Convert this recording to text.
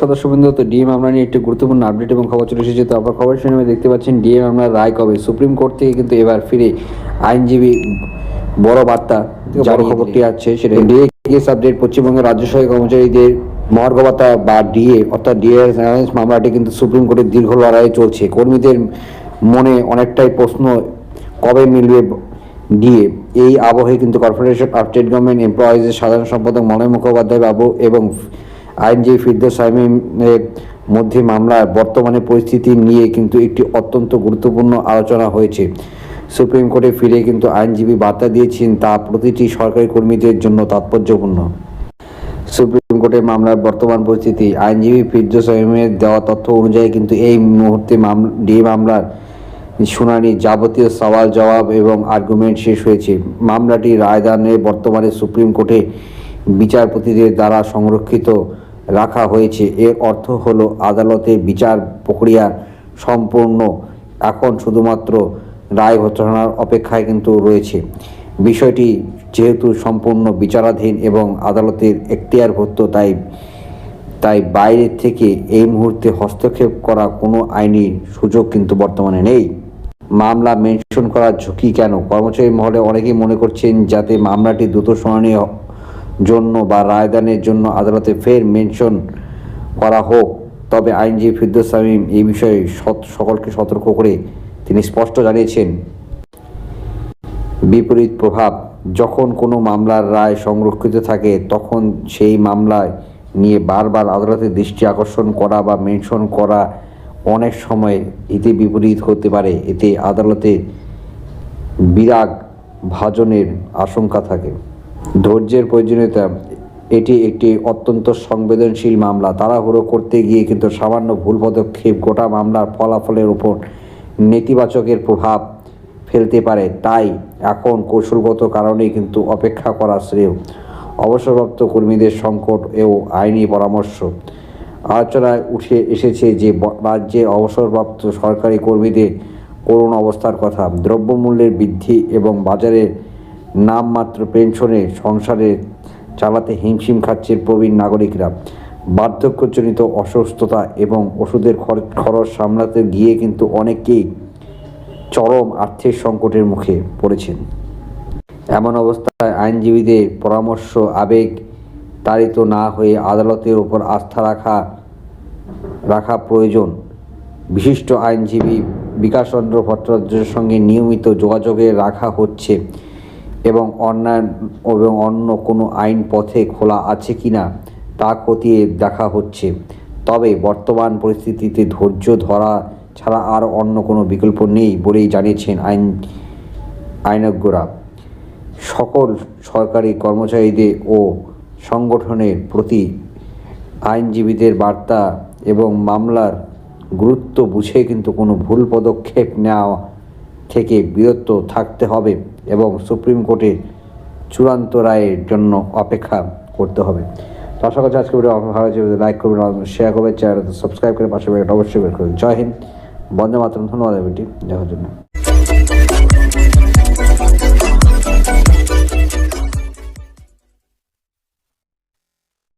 সদস্যবৃন্দ, তো ডিএ মামলা নিয়ে একটি গুরুত্বপূর্ণ আপডেট এবং খবর চলে এসেছে। তো আপনার খবর শুনে দেখতে পাচ্ছেন ডিএ মামলার রায় কবে। সুপ্রিম কোর্ট থেকে কিন্তু এবার ফিরে আইনজীবী বড় বার্তা, বড় খবরটি আছে সেটা ডিএ কেস আপডেট। পশ্চিমবঙ্গের রাজ্য সহায়ক কর্মচারীদের মহার্ঘ ভাতা বা ডিএ অর্থাৎ ডিএ মামলাটি কিন্তু সুপ্রিম কোর্টের দীর্ঘ লড়াই চলছে। কর্মীদের মনে অনেকটাই প্রশ্ন, কবে মিলবে ডিএ। এই আবহে কিন্তু কর্পোরেশন অফ স্টেট গভর্নমেন্ট এমপ্লয়িজের সাধারণ সম্পাদক মলয় মুখোপাধ্যায় বাবু এবং আইনজীবী ফিরদৌস শামীমের মধ্যে মামলার বর্তমানে পরিস্থিতি নিয়ে কিন্তু একটি অত্যন্ত গুরুত্বপূর্ণ আলোচনা হয়েছে। সুপ্রিম কোর্টে ফিরে কিন্তু আইনজীবী বার্তা দিয়েছেন, তা প্রতিটি সরকারি কর্মীদের জন্য তাৎপর্যপূর্ণ। সুপ্রিম কোর্টের মামলার বর্তমান পরিস্থিতি। আইনজীবী ফিরদৌস শামীমের দেওয়া তথ্য অনুযায়ী কিন্তু এই মুহূর্তে ডিএ মামলার শুনানি, যাবতীয় সওয়াল জবাব এবং আর্গুমেন্ট শেষ হয়েছে। মামলাটি রায়দানে বর্তমানে সুপ্রিম কোর্টে বিচারপতিদের দ্বারা সংরক্ষিত রাখা হয়েছে। এর অর্থ হলো আদালতের বিচার প্রক্রিয়া সম্পূর্ণ, এখন শুধুমাত্র রায় ঘোষণার অপেক্ষায় কিন্তু রয়েছে। বিষয়টি যেহেতু সম্পূর্ণ বিচারাধীন এবং আদালতের এখতিয়ারভুক্ত, তাই বাইরে থেকে এই মুহূর্তে হস্তক্ষেপ করা কোনো আইনি সুযোগ কিন্তু বর্তমানে নেই। মামলা মেনশন করার ঝুঁকি কেন? কর্মচারী মহলে অনেকেই মনে করছেন যাতে মামলাটি দ্রুত শুনানি জন্য বা রায়দানের জন্য আদালতে ফের মেনশন করা হোক। তবে আইনজীবী ফিরদৌস শামীম এই বিষয়ে সকলকে সতর্ক করে তিনি স্পষ্ট জানিয়েছেন, বিপরীত প্রভাব। যখন কোনো মামলার রায় সংরক্ষিত থাকে তখন সেই মামলায় নিয়ে বারবার আদালতের দৃষ্টি আকর্ষণ করা বা মেনশন করা অনেক সময় হিতে বিপরীত হতে পারে। এতে আদালতে বিরাগ ভাজনের আশঙ্কা থাকে। ধৈর্যের প্রয়োজনীয়তা। এটি একটি অত্যন্ত সংবেদনশীল মামলা। তাড়াহুড়ো করতে গিয়ে কিন্তু সামান্য ভুল পদক্ষেপ গোটা মামলার ফলাফলের উপর নেতিবাচকের প্রভাব ফেলতে পারে। তাই এখন কৌশলগত কারণেই কিন্তু অপেক্ষা করা শ্রেয়। অবসরপ্রাপ্ত কর্মীদের সংকট ও আইনি পরামর্শ। আলোচনায় উঠে এসেছে যে রাজ্যে অবসরপ্রাপ্ত সরকারি কর্মীদের করুণ অবস্থার কথা। দ্রব্যমূল্যের বৃদ্ধি এবং বাজারের নামমাত্র পেনশনে সংসারে চালাতে হিমশিম খাচ্ছে প্রবীণ নাগরিকরা। বার্ধক্যজনিত অসুস্থতা এবং ওষুধের খরচ সামলাতে গিয়ে কিন্তু অনেকেই চরম আর্থিক সংকটের মুখে পড়েছেন। এমন অবস্থায় আইনজীবীদের পরামর্শ আবেগ তাড়িত না হয়ে আদালতের উপর আস্থা রাখা প্রয়োজন। বিশিষ্ট আইনজীবী বিকাশ চন্দ্র ভট্টাচার্যের সঙ্গে নিয়মিত যোগাযোগে রাখা হচ্ছে এবং অন্য কোনো আইন পথে খোলা আছে কিনা তা খতিয়ে দেখা হচ্ছে। তবে বর্তমান পরিস্থিতিতে ধৈর্য ধরা ছাড়া আর অন্য কোনো বিকল্প নেই বলেই জানিয়েছেন আইনজ্ঞরা। সকল সরকারি কর্মচারীদের ও সংগঠনের প্রতি আইনজীবীদের বার্তা এবং মামলার গুরুত্ব বুঝে কিন্তু কোনো ভুল পদক্ষেপ নেওয়া থেকে বিরত থাকতে হবে এবং সুপ্রিম কোর্টের চূড়ান্ত রায়ের জন্য অপেক্ষা করতে হবে। তো আশা করছি আজকে ভিডিও ভালো লাগছে, লাইক করবেন, শেয়ার করবেন, চ্যানেল সাবস্ক্রাইব করে পাশে অবশ্যই বের করবেন। জয় হিন্দ, বন্দে মাতরম। ধন্যবাদ ভিডিওটি দেখার জন্য।